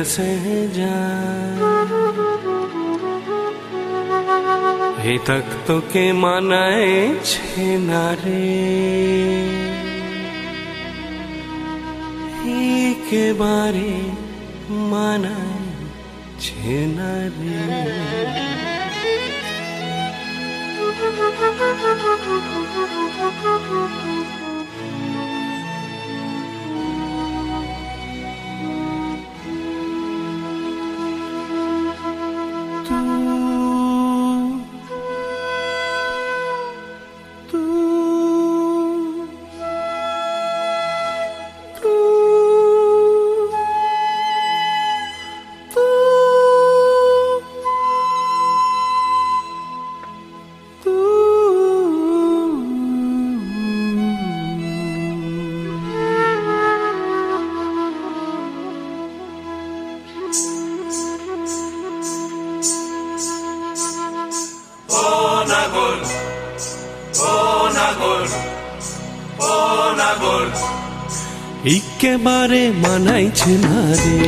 दसे जा हे तक तो के मानाए छे नारे के बारे मानाए छे नारे একেবারে মানাইছে না রে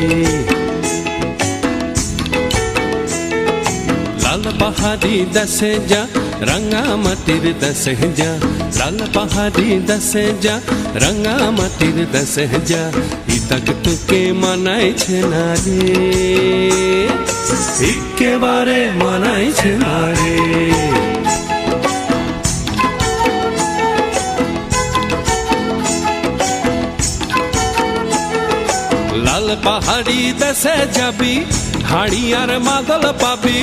লাল পাহাড়ি দশে যা রঙা মাটির দশে যা লাল পাহাড়ি দশে যা রঙা মাটির দশে যা ইতক তোকে মানাইছে না রে একেবারে মানাইছে না রে লাল পাহাড়ি দেশে যাবি হাড়ি আর মাদল পাবি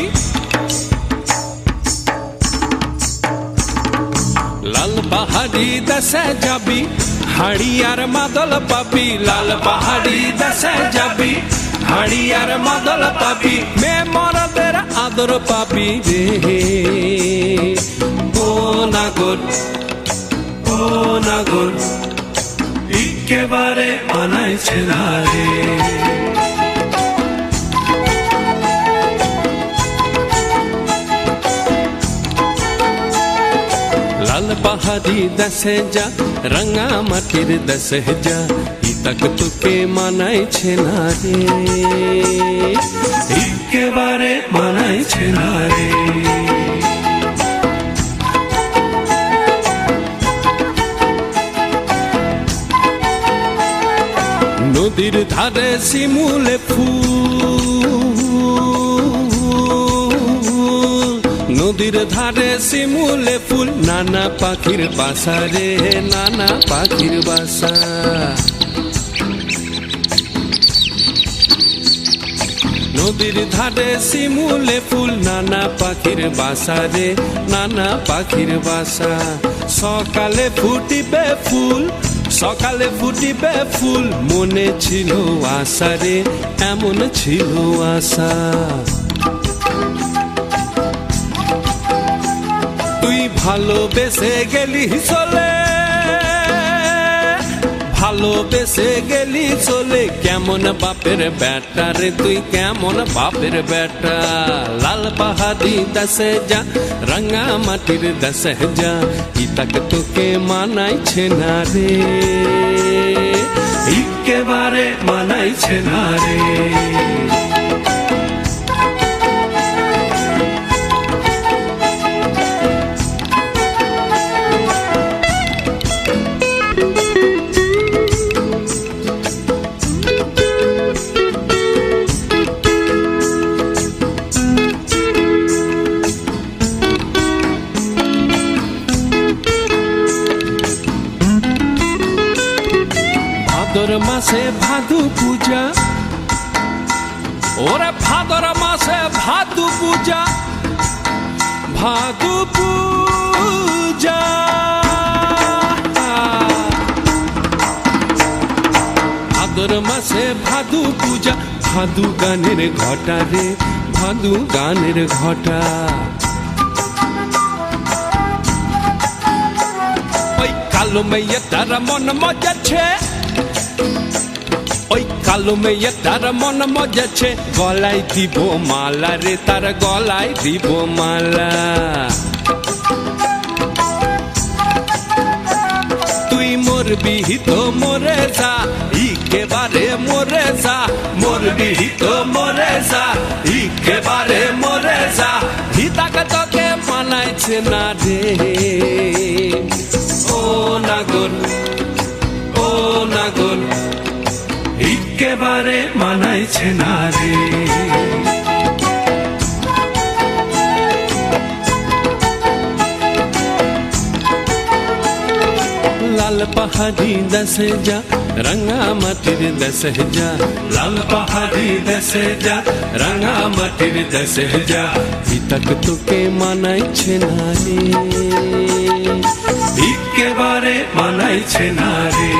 লাল পাহাড়ি দেশে যাবি হাড়ি আর মাদল পাবি লাল পাহাড়ি দেশে যাবি হাড়ি আর মাদল পাবি মে মরদের আদর পাবি রে ও নাগর ও নাগর একেবারে মানাইছে না রে লাল পাহাড়ি দশে যা রঙা মাটির দশে যা ইতক তোকে মানাইছে না রে একেবারে মানাইছে না রে নদীর ধারে শিমুলে ফুল নদীর ধারে শিমুলে ফুল নানা পাখির বাসা রে নানা পাখির বাসা নদীর ধারে শিমুলে ফুল নানা পাখির বাসা রে নানা পাখির বাসা সকালে ফুটিবে ফুল সকালে ফুটিবে ফুল মনে ছিল আশা রে এমন ছিল আশা তুই ভালোবেসে গেলি চলে ভালোবেসে গেলি চলে কেমন বাপের বেটা রে তুই কেমন বাপের বেটা লাল পাহাড়ি দশে যা রঙা মাটির দশে যা ইতক তোকে মানাইছে না রে একেবারে মানাইছে না রে ভাদর মাসে ভাদু পূজা ওরে ভাদর মাসে ভাদু পূজা ভাদু পূজা ভাদর মাসে ভাদু পূজা ভাদু গানের ঘটা রে ভাদু গানের ঘটা ওই কালো মেয়েটার মন মজাছে ওই কালো মেয়েটার মন মজাছে গলায় দিব মালা রে তার গলায় দিব মালা তুই মরবি তো মরে যা একেবারে মরে যা, মরবি তো মরে যা, একেবারে মরে যা, হিতাকে তোকে মানাইছে না রে। ও নাগর, ও নাগর, একেবারে মানাইছে না রে। লাল পাহাড়ি দেশে যা, রাঙা মাটির দেশে যা, লাল পাহাড়ি দেশে যা, রাঙা মাটির দেশে যা, হিতাক তোকে মানাইছে না রে, একেবারে মানাইছে না রে।